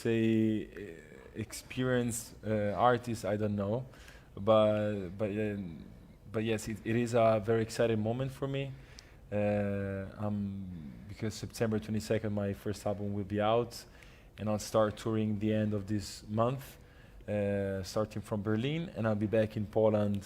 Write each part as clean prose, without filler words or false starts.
say experienced artist, I don't know, but but yes, it is a very exciting moment for me. Because September 22nd, my first album will be out, and I'll start touring the end of this month, starting from Berlin, and I'll be back in Poland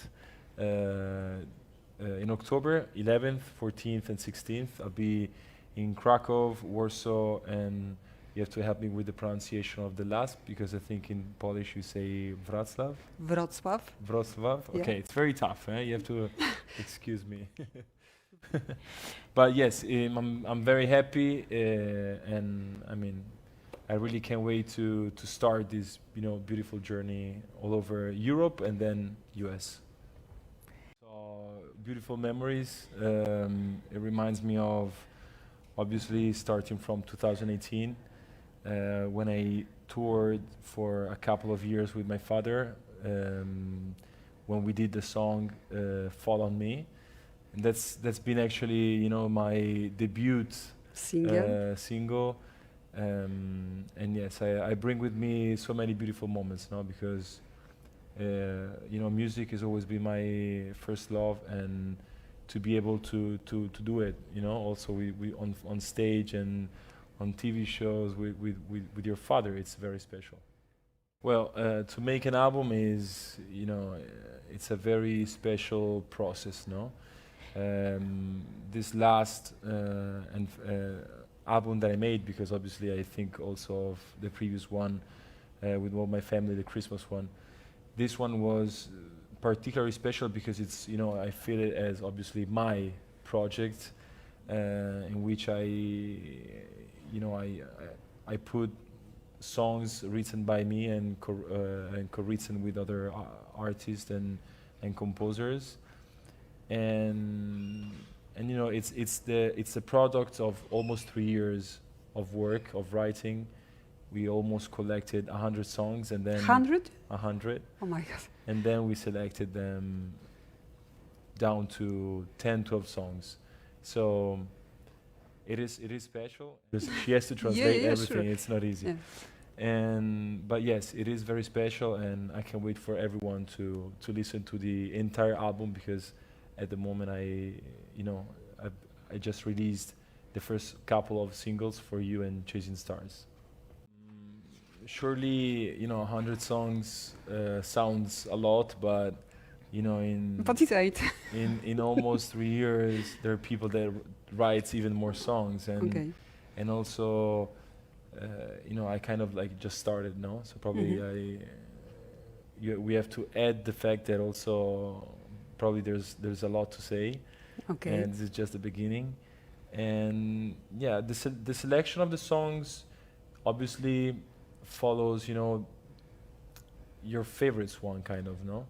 in October 11th, 14th, and 16th. I'll be in Krakow, Warsaw, and you have to help me with the pronunciation of the last, because I think in Polish you say Wrocław. Wrocław. Wrocław. Yeah. Okay, it's very tough. You have to excuse me. But yes, I'm very happy, and I mean, I really can't wait to start this beautiful journey all over Europe and then US. So beautiful memories. It reminds me of obviously starting from 2018 when I toured for a couple of years with my father, when we did the song "Fall on Me." And that's been actually my debut single, and yes, I bring with me so many beautiful moments now, because music has always been my first love, and to be able to do it, also we on stage and on TV shows with your father, it's very special. Well, to make an album is, it's a very special process, no? This last album that I made, because obviously I think also of the previous one with all my family, the Christmas one. This one was particularly special because it's, I feel it as obviously my project, in which I put songs written by me and co-written with other artists and composers. And it's the product of almost 3 years of work, of writing. We almost collected 100 songs, and then 100? 100, Oh my God. and then we selected them down to 10, 12 songs. So it is special because she has to translate everything. Sure. It's not easy. Yeah. But yes, it is very special, and I can't wait for everyone to listen to the entire album, because at the moment I just released the first couple of singles, For You and Chasing Stars. Surely 100 songs sounds a lot, but But it's 8. in almost 3 years there are people that writes even more songs, and and also I kind of like just started, no? So probably we have to add the fact that also probably there's a lot to say, and this is just the beginning. And yeah, the selection of the songs obviously follows your favorites one, kind of, no?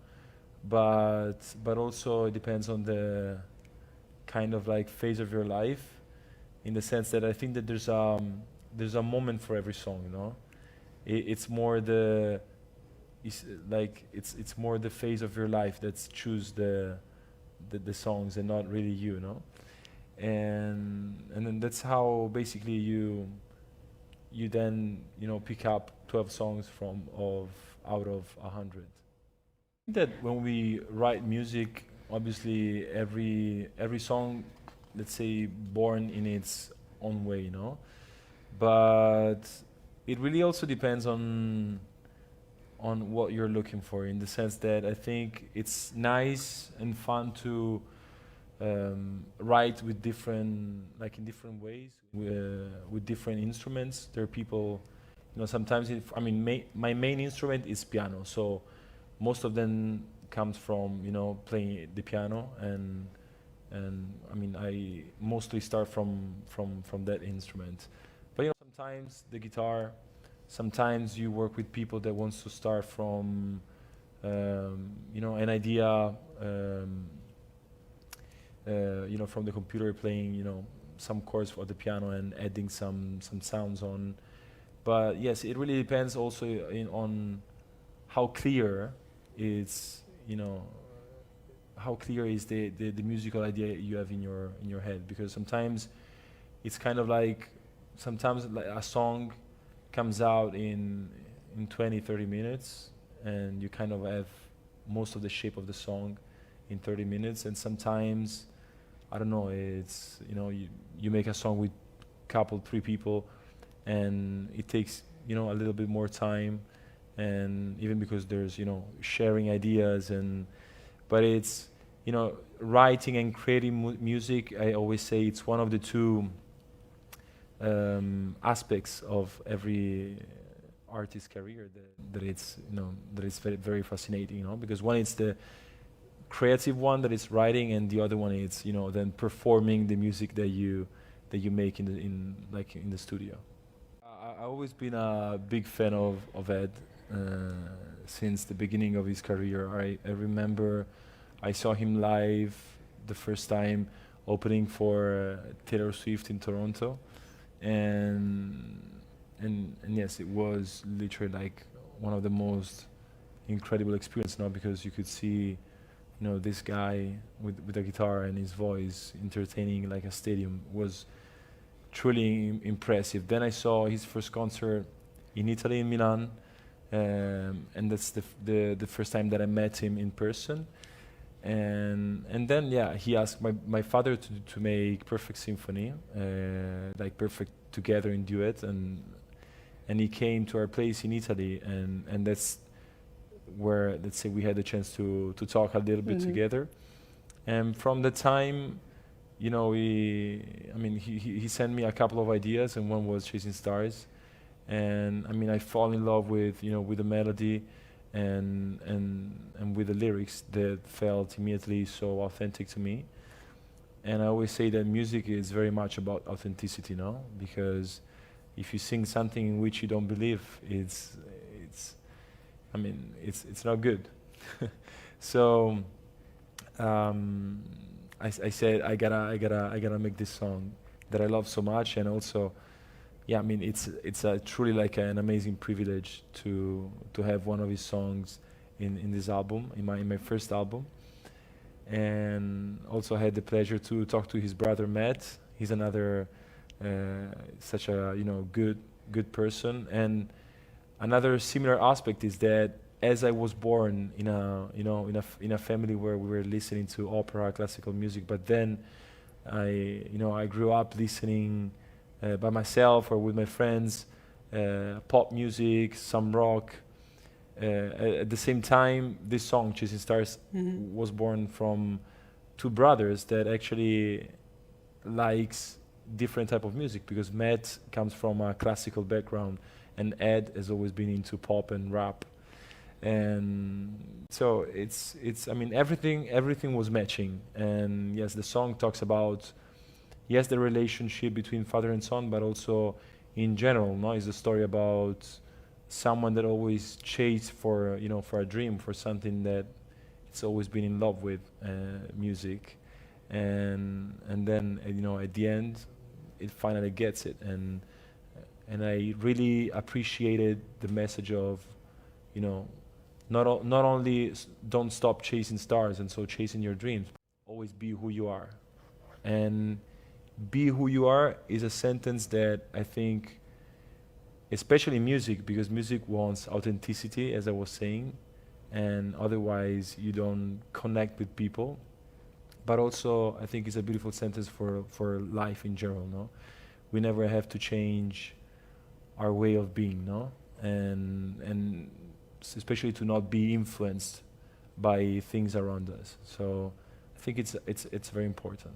But also it depends on the kind of like phase of your life, in the sense that I think that there's a moment for every song, it's more it's more the phase of your life that's choose the songs, and not really and then that's how basically you then pick up 12 songs out of 100. That when we write music, obviously every song, let's say, born in its own way, but it really also depends on what you're looking for, in the sense that I think it's nice and fun to write with in different ways, with different instruments. There are people, sometimes my main instrument is piano, so most of them comes from playing the piano, and I mostly start from that instrument. But sometimes the guitar, sometimes you work with people that wants to start from an idea, from the computer, playing some chords for the piano and adding some sounds on. But yes, it really depends also on how clear is how clear is the musical idea you have in your head, because sometimes it's kind of like, sometimes like a song comes out in 20-30 minutes, and you kind of have most of the shape of the song in 30 minutes. And sometimes, I don't know, it's, you make a song with couple, 3 people, and it takes, a little bit more time, and even because there's, sharing ideas, but it's, writing and creating music, I always say it's one of the 2 aspects of every artist's career that it's, that is very, very fascinating, because one is the creative one that is writing, and the other one is, then performing the music that you make in the studio. I've always been a big fan of Ed since the beginning of his career. I remember I saw him live the first time opening for Taylor Swift in Toronto, and yes, it was literally like one of the most incredible experiences, because you could see, this guy with a guitar and his voice entertaining like a stadium was truly impressive. Then I saw his first concert in Italy, in Milan, and that's the first time that I met him in person. And then he asked my father to make Perfect Symphony, like perfect together in duet, and he came to our place in Italy, and that's where, let's say, we had the chance to talk a little bit together. And from the time, he sent me a couple of ideas, and one was Chasing Stars, and I fall in love with with the melody and with the lyrics that felt immediately so authentic to me. And I always say that music is very much about authenticity, because if you sing something in which you don't believe, it's not good. So I said I gotta make this song that I love so much, and also, it's truly like an amazing privilege to have one of his songs in this album, in my first album. And also I had the pleasure to talk to his brother Matt. He's another such a good person. And another similar aspect is that as I was born in a family where we were listening to opera, classical music, but then I grew up listening by myself or with my friends, pop music, some rock. At the same time, this song Chasing Stars was born from 2 brothers that actually likes different type of music, because Matt comes from a classical background and Ed has always been into pop and rap. And so it's everything was matching. And yes, the song talks about the relationship between father and son, but also in general, it's a story about someone that always chased for a dream, for something that it's always been in love with, music, and then at the end it finally gets it. And I really appreciated the message of not only don't stop chasing stars, and so chasing your dreams, always be who you are. And be who you are is a sentence that I think, especially music, because music wants authenticity, as I was saying, and otherwise you don't connect with people. But also I think it's a beautiful sentence for life in general. We never have to change our way of being, and especially to not be influenced by things around us. So I think it's very important.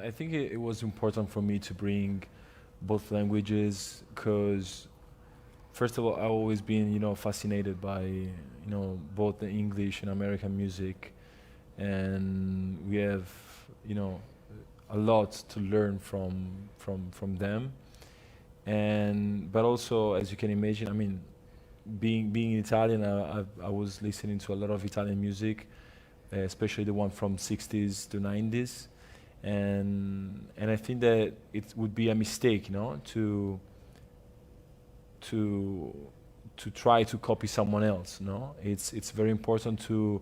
I think it was important for me to bring both languages, because first of all, I've always been fascinated by both the English and American music, and we have a lot to learn from them. And but also, as you can imagine, being Italian, I was listening to a lot of Italian music, especially the one from 60s to 90s. And I think that it would be a mistake, to try to copy someone else. It's very important to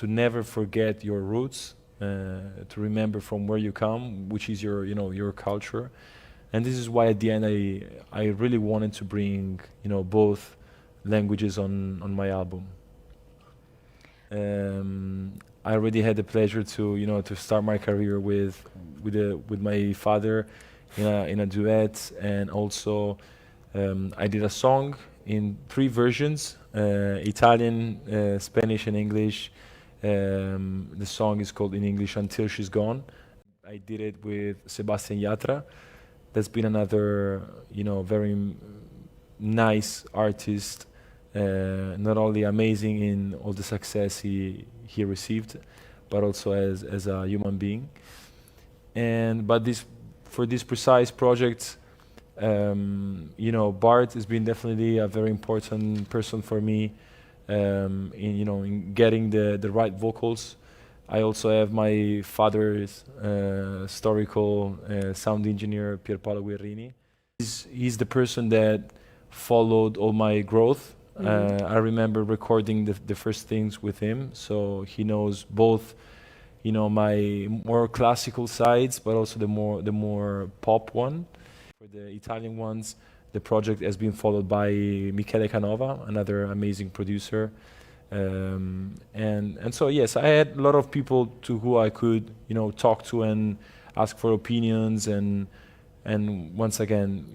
never forget your roots, to remember from where you come, which is your culture, And this is why at the end I really wanted to bring, both languages on my album. I already had the pleasure to start my career with my father in a duet, and also I did a song in 3 versions: Italian, Spanish, and English. The song is called in English "Until She's Gone." I did it with Sebastian Yatra. That's been another, very nice artist. Not only amazing in all the success he received, but also as a human being. But for this precise project, Bart has been definitely a very important person for me, in getting the right vocals. I also have my father's historical sound engineer, Pierpaolo Guerrini. He's the person that followed all my growth. I remember recording the first things with him, so he knows both, my more classical sides, but also the more pop one. For the Italian ones, the project has been followed by Michele Canova, another amazing producer. And so yes, I had a lot of people to who I could talk to and ask for opinions, and once again,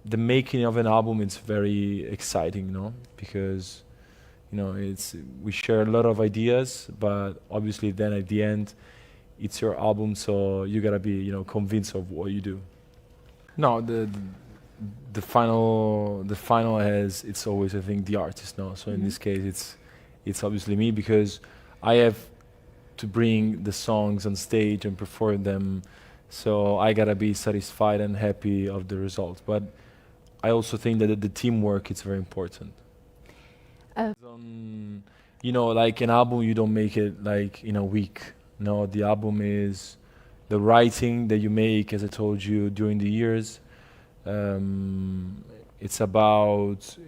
the making of an album is very exciting, because we share a lot of ideas, but obviously then at the end it's your album, so you gotta be convinced of what you do. No, the final has, it's always, I think, the artist, no? So in this case it's obviously me, because I have to bring the songs on stage and perform them, so I gotta be satisfied and happy of the result. But I also think that the teamwork is very important. Like an album, you don't make it like in a week. No, the album is the writing that you make, as I told you, during the years. It's about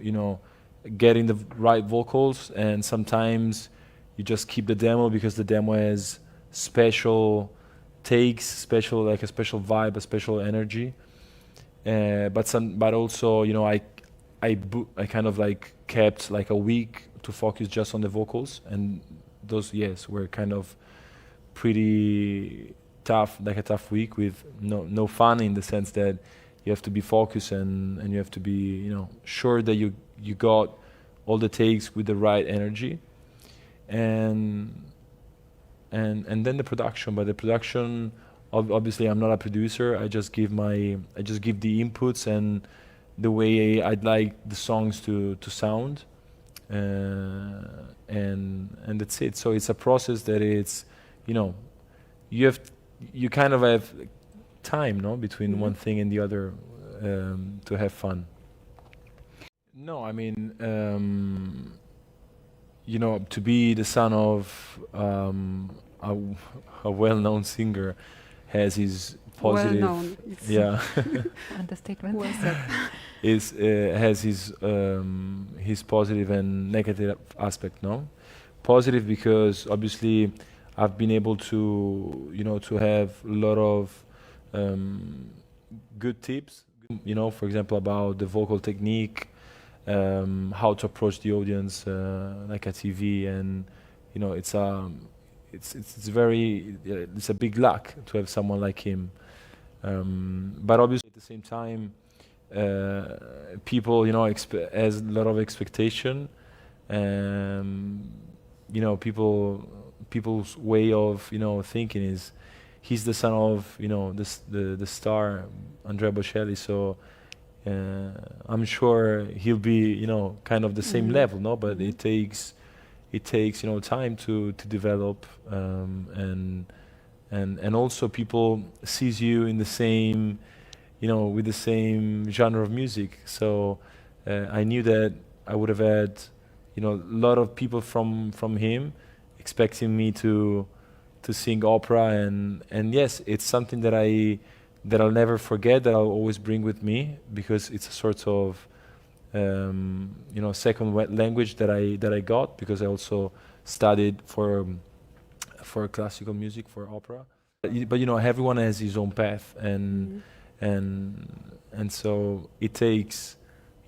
getting the right vocals, and sometimes you just keep the demo because the demo has special takes, like a special vibe, a special energy. But also, I kind of like kept like a week to focus just on the vocals, and those, yes, were kind of pretty tough, like a tough week with no fun, in the sense that you have to be focused and you have to be sure that you got all the takes with the right energy, and then the production. But the production, obviously I'm not a producer. I just give the inputs and the way I'd like the songs to sound, and that's it. So it's a process that it's you kind of have time between one thing and the other, to have fun. No, I mean, to be the son of a well-known singer has his positive. Well-known. Yeah. Understatement. Well said. Has his positive and negative aspect. No, positive because obviously I've been able to to have a lot of good tips. For example, about the vocal technique, how to approach the audience, like a TV, and it's a big luck to have someone like him. But obviously at the same time, people has a lot of expectation. People's way of thinking is he's the son of the star Matteo Bocelli, so I'm sure he'll be kind of the same level, no? But it takes time to develop, and also people sees you in the same with the same genre of music. So I knew that I would have had a lot of people from him expecting me to sing opera, and yes, it's something that I'll never forget, that I'll always bring with me, because it's a sort of second language that I got, because I also studied for classical music, for opera. But everyone has his own path, and and so it takes,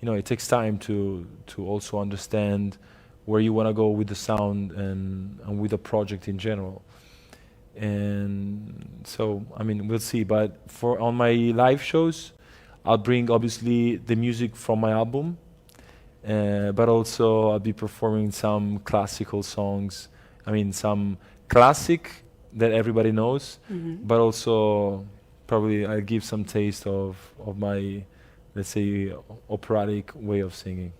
it takes time to also understand where you want to go with the sound and with the project in general. And so, I mean, we'll see. But for on my live shows, I'll bring obviously the music from my album, but also I'll be performing some classical songs. I mean, some classic that everybody knows, but also probably I'll give some taste of my, let's say, operatic way of singing.